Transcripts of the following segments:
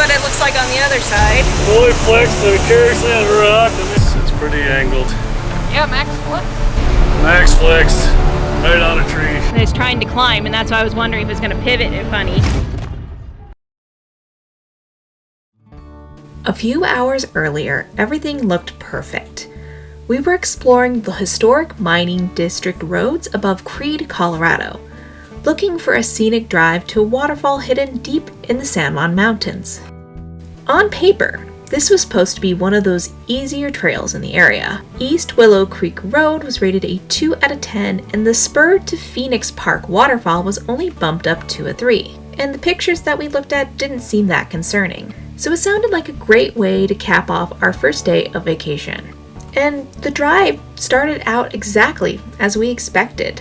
what it looks like on the other side. Fully flexed vicariously on the rock. It's pretty angled. Yeah, max flex. Max flexed right on a tree. And it's trying to climb, and that's why I was wondering if it was going to pivot it funny. A few hours earlier, everything looked perfect. We were exploring the historic mining district roads above Creede, Colorado, looking for a scenic drive to a waterfall hidden deep in the San Juan Mountains. On paper, this was supposed to be one of those easier trails in the area. East Willow Creek Road was rated a 2 out of 10, and the spur to Phoenix Park Waterfall was only bumped up to a 3. And the pictures that we looked at didn't seem that concerning. So it sounded like a great way to cap off our first day of vacation. And the drive started out exactly as we expected.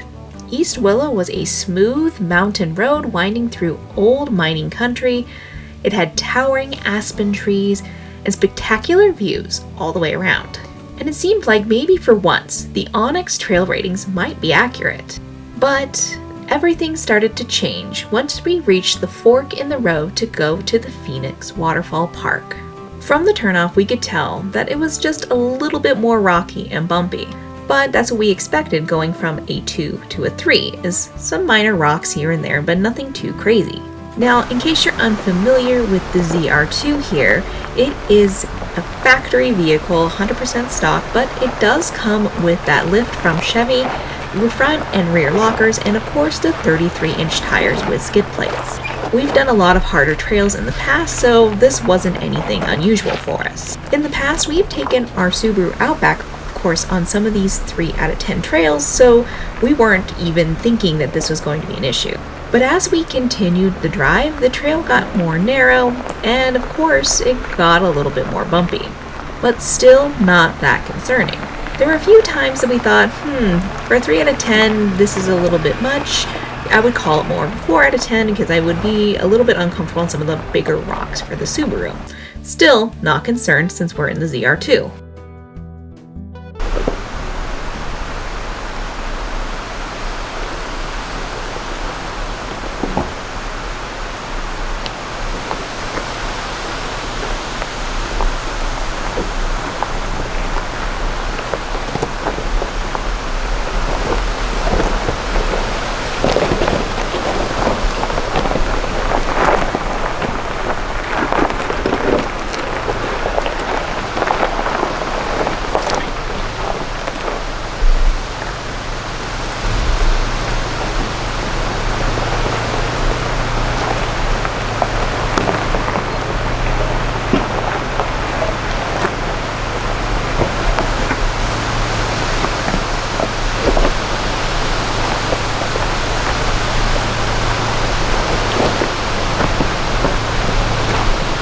East Willow was a smooth mountain road winding through old mining country. It had towering aspen trees and spectacular views all the way around. And it seemed like maybe for once, the OnX trail ratings might be accurate. But everything started to change once we reached the fork in the road to go to the Phoenix Waterfall Park. From the turnoff, we could tell that it was just a little bit more rocky and bumpy. But that's what we expected going from a 2 to a 3, is some minor rocks here and there, but nothing too crazy. Now, in case you're unfamiliar with the ZR2 here, it is a factory vehicle, 100% stock, but it does come with that lift from Chevy, the front and rear lockers, and of course the 33-inch tires with skid plates. We've done a lot of harder trails in the past, so this wasn't anything unusual for us. In the past, we've taken our Subaru Outback, of course, on some of these 3 out of 10 trails, so we weren't even thinking that this was going to be an issue. But as we continued the drive, the trail got more narrow, and of course, it got a little bit more bumpy. But still not that concerning. There were a few times that we thought, for a 3 out of 10, this is a little bit much. I would call it more of a 4 out of 10 because I would be a little bit uncomfortable on some of the bigger rocks for the Subaru. Still not concerned since we're in the ZR2.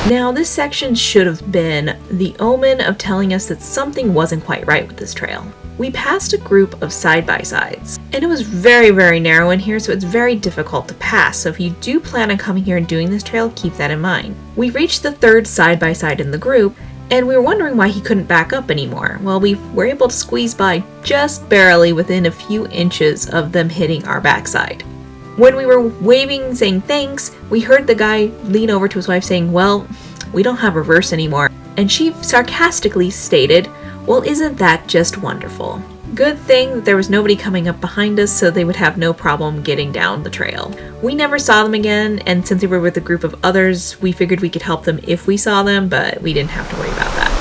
Now, this section should have been the omen of telling us that something wasn't quite right with this trail. We passed a group of side-by-sides, and it was very, very narrow in here, so it's very difficult to pass. So if you do plan on coming here and doing this trail, keep that in mind. We reached the 3rd side-by-side in the group, and we were wondering why he couldn't back up anymore. Well, we were able to squeeze by just barely within a few inches of them hitting our backside. When we were waving, saying thanks, we heard the guy lean over to his wife saying, "Well, we don't have reverse anymore." And she sarcastically stated, "Well, isn't that just wonderful?" Good thing that there was nobody coming up behind us, so they would have no problem getting down the trail. We never saw them again, and since we were with a group of others, we figured we could help them if we saw them, but we didn't have to worry about that.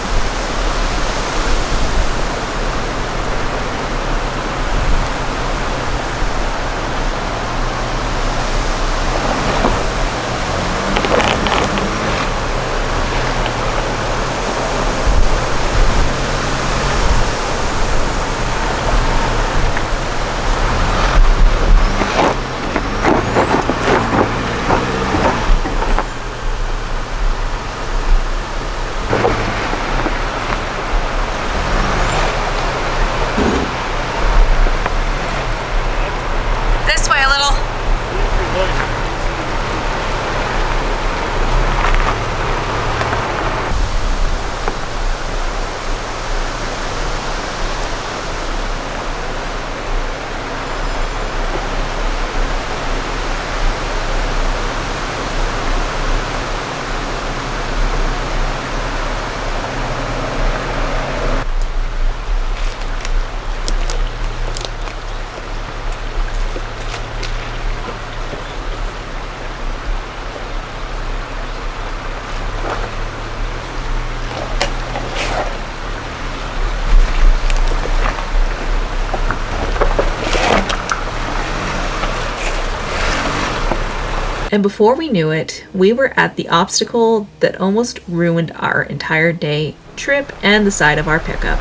And before we knew it, we were at the obstacle that almost ruined our entire day, trip, and the side of our pickup.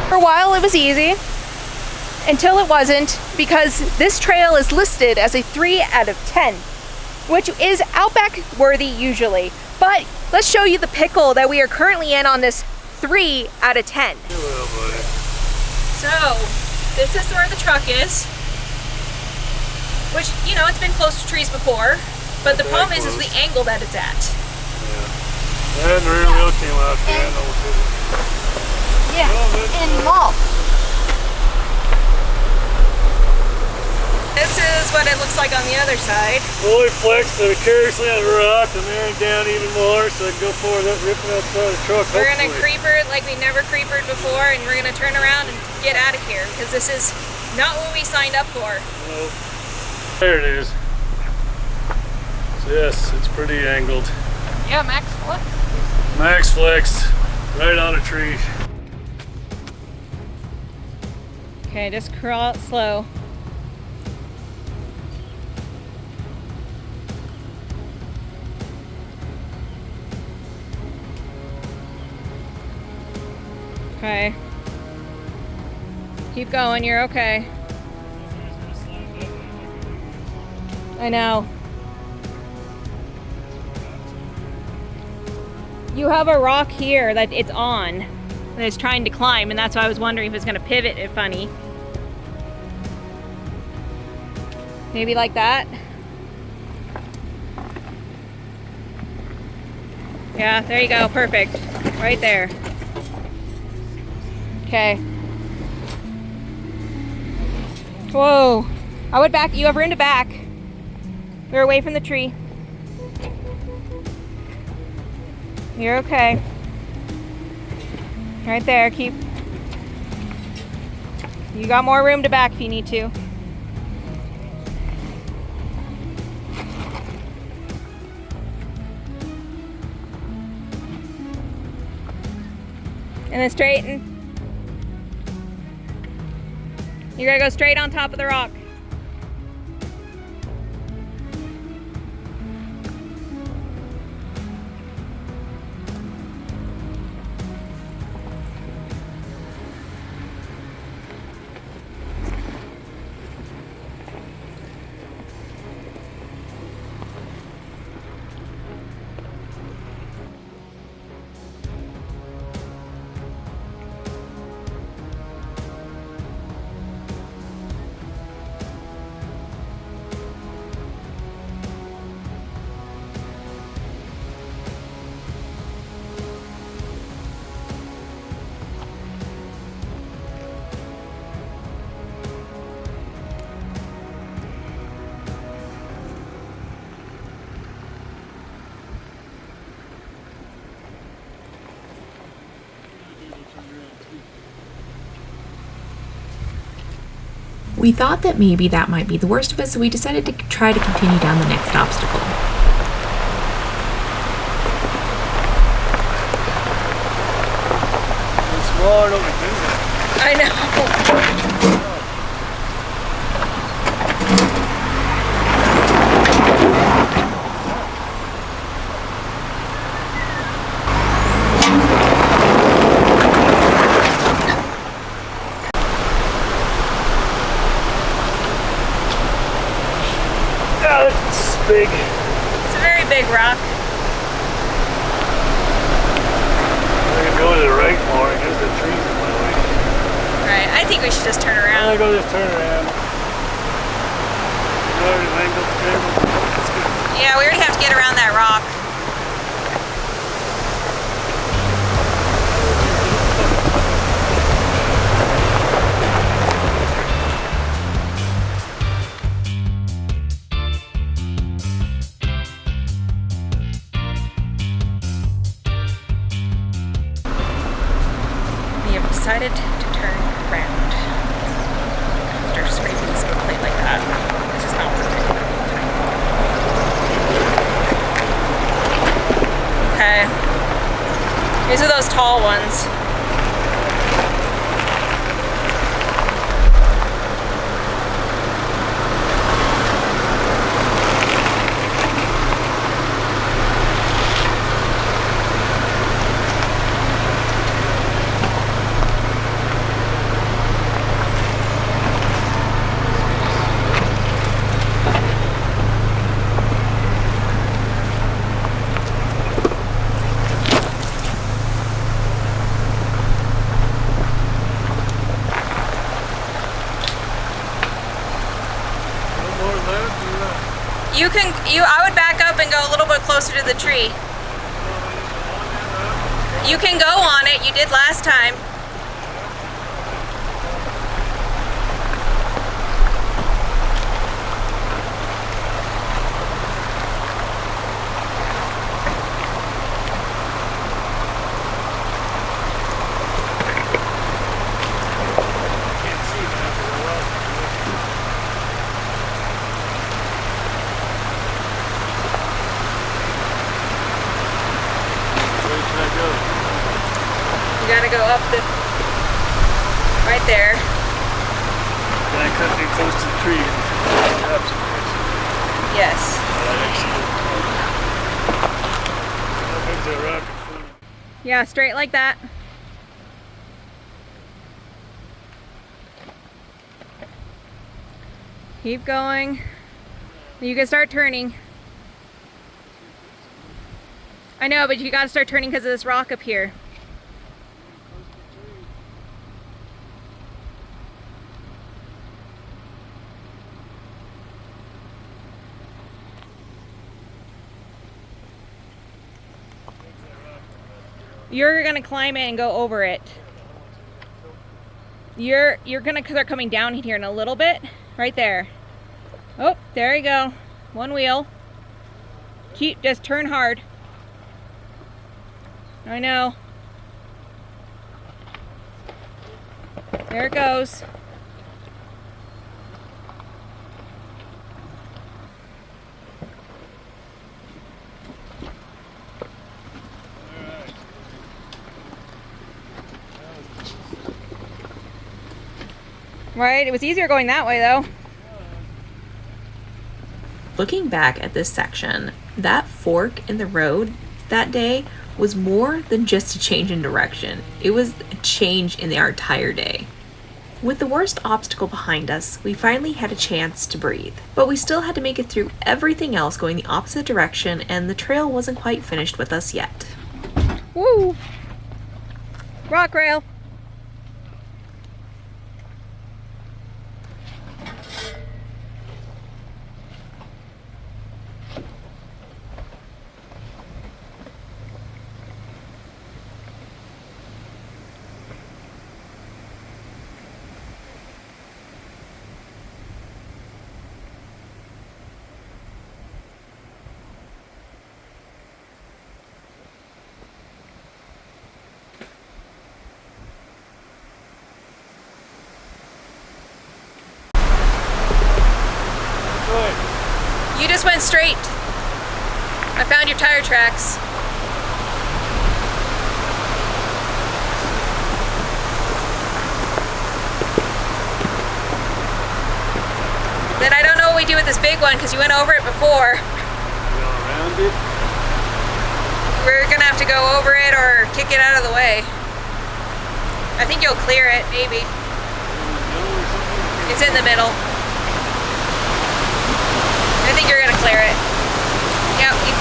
For a while it was easy, until it wasn't, because this trail is listed as a 3 out of 10, which is Outback worthy usually. But let's show you the pickle that we are currently in on this 3 out of 10. So this is where the truck is, which, you know, it's been close to trees before, but the problem is the angle that it's at. Yeah. And the rear wheel came out the end. Yeah, and mulch. This is what it looks like on the other side. Fully flexed so carelessly on the rock and bearing down even more so I can go forward without ripping out the front of the truck. We're going to creeper it like we never creepered before, and we're going to turn around and get out of here because this is not what we signed up for. No. There it is. So yes, it's pretty angled. Yeah, max flex. Max flexed right on a tree. Okay, just crawl it slow. Okay. Keep going, you're okay. I know. You have a rock here that it's on, that it's trying to climb, and that's why I was wondering if it's gonna pivot it funny. Maybe like that. Yeah, there you go, perfect. Right there. Okay. Whoa. I would back, you have room to back. We're away from the tree. You're okay. Right there, keep. You got more room to back if you need to. And then straighten. You gotta go straight on top of the rock. We thought that maybe that might be the worst of it, so we decided to try to continue down the next obstacle. It's smaller than we do. I know. Yeah, it's big. It's a very big rock. I'm gonna go to the right more because the trees in my way. Right, I think we should just turn I'm around. gonna go just turn around. Yeah, we already have to get around that rock. We have decided to turn around after scraping the skid plate like that. This is not worth it. Okay. These are those tall ones. I would back up and go a little bit closer to the tree. You can go on it, you did last time. You gotta go up the, right there. And I couldn't get close to the tree. Yes. There's a rock in front of me. Yeah, straight like that. Keep going. You can start turning. I know, but you gotta start turning because of this rock up here. You're gonna climb it and go over it. You're gonna start coming down here in a little bit. Right there. Oh, there you go. One wheel. Just turn hard. I know. There it goes. Right, it was easier going that way though. Looking back at this section, that fork in the road that day was more than just a change in direction. It was a change in our entire day. With the worst obstacle behind us, we finally had a chance to breathe. But we still had to make it through everything else going the opposite direction, and the trail wasn't quite finished with us yet. Woo! Rock rail. You just went straight. I found your tire tracks. Then I don't know what we do with this big one because you went over it before. Go around it. We're gonna have to go over it or kick it out of the way. I think you'll clear it, maybe. It's in the middle. I think you're gonna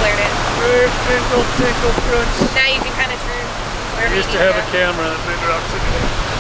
cleared it. Tinkle, tinkle, crunch. Now you can kind of turn wherever Used you to need have a camera that big rocks in it.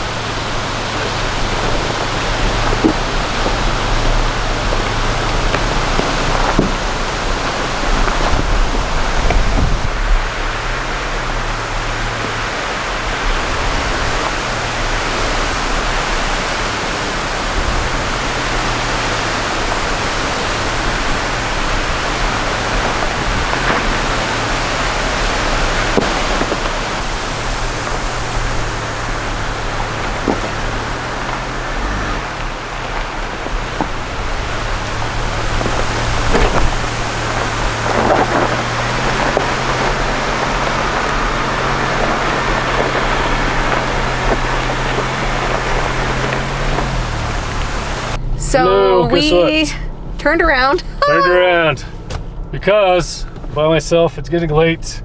So Hello, guess we what? turned around. Turned around because by myself it's getting late.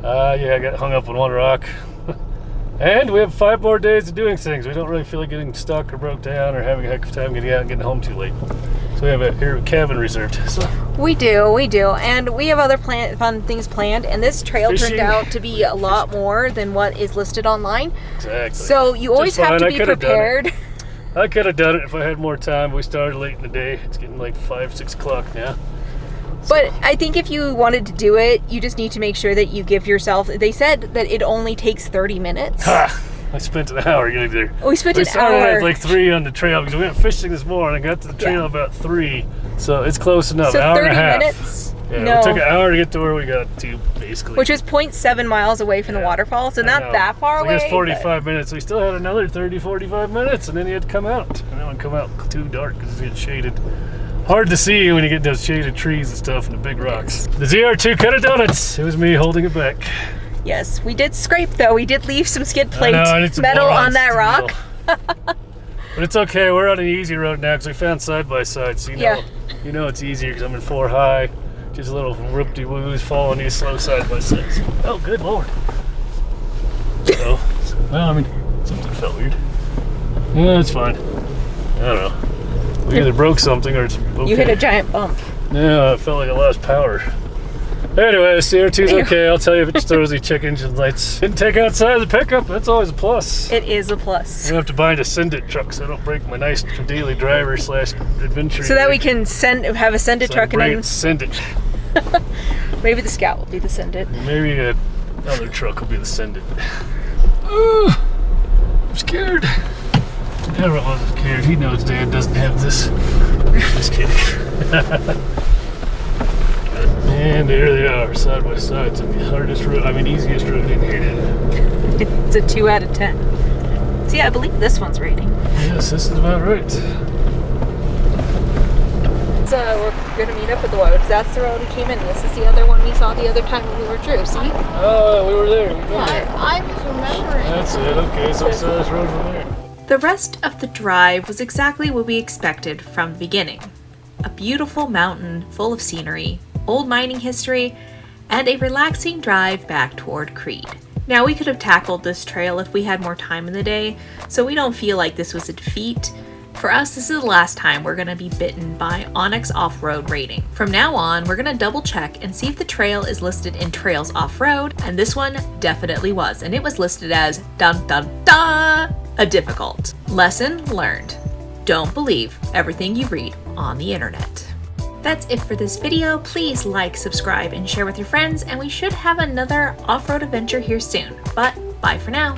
Yeah, I got hung up on one rock. And we have 5 more days of doing things. We don't really feel like getting stuck or broke down or having a heck of a time getting out and getting home too late. So we have a cabin reserved. So We do, and we have other fun things planned, and this trail Fishing. turned out to be a lot more than what is listed online. exactly. So you always Just have to fine. I be could've done it. prepared. I could have done it if I had more time. We started late in the day. It's getting like 5, 6 o'clock now. But I think if you wanted to do it, you just need to make sure that you give yourself, they said that it only takes 30 minutes. Ha! I spent an hour getting there. We spent We an started hour. at like 3 on the trail because we went fishing this morning. I got to the trail about 3. So it's close enough. So Hour 30 and a half. minutes? Yeah, No. it took an hour to get to where we got to, basically. Which was 0.7 miles away from the Yeah. waterfall, so I not know. that far So I away. guess but- 45 minutes. We still had another 30, 45 minutes, and then you had to come out. And then it would come out too dark because it's getting shaded. Hard to see when you get those shaded trees and stuff and the big rocks. The ZR2 could have done it. It was me holding it back. Yes, we did scrape though. We did leave some skid plate I know, and it's metal boron on that rock. steel. But it's okay. We're on an easy road now because we found side by side. So Yeah. you know it's easier because I'm in 4 high. Just a little whoop-de-woos following these slow side by sides. Oh, good lord. So, well, I mean, something felt weird. Yeah, it's fine. I don't know. We either broke something or it's okay. You hit a giant bump. Yeah, it felt like I lost power. Anyway, the CR2's okay. I'll tell you if it just throws the check engine lights. Didn't take outside the pickup. That's always a plus. It is a I plus. have to buy a Send It truck so I don't break my nice daily driver / adventure. So that we can have a send it So truck and bring then it, Send It. maybe the Scout will be the send it. Maybe another truck will be the Send It. Ooh, I'm scared. Never wasn't scared. He knows Dad doesn't have this. Just kidding. And there they are, side by side. It's the hardest road, easiest road in here. It's a 2 out of 10. See, I believe this one's rating. Yes, this is about right. So we're gonna meet up with the road. That's the road we came in. This is the other one we saw the other time when we were through. See? Oh, we were there. We've been there. I was remembering. That's it. Okay, so we saw this road from there. The rest of the drive was exactly what we expected from the beginning. A beautiful mountain full of scenery, old mining history, and a relaxing drive back toward Creede. Now, we could have tackled this trail if we had more time in the day, so we don't feel like this was a defeat. For us, this is the last time we're going to be bitten by OnX Offroad rating. From now on, we're going to double check and see if the trail is listed in Trails Off-Road, and this one definitely was, and it was listed as dun dun dun, a difficult. Lesson learned. Don't believe everything you read on the internet. That's it for this video. Please like, subscribe, and share with your friends, and we should have another off-road adventure here soon. But bye for now.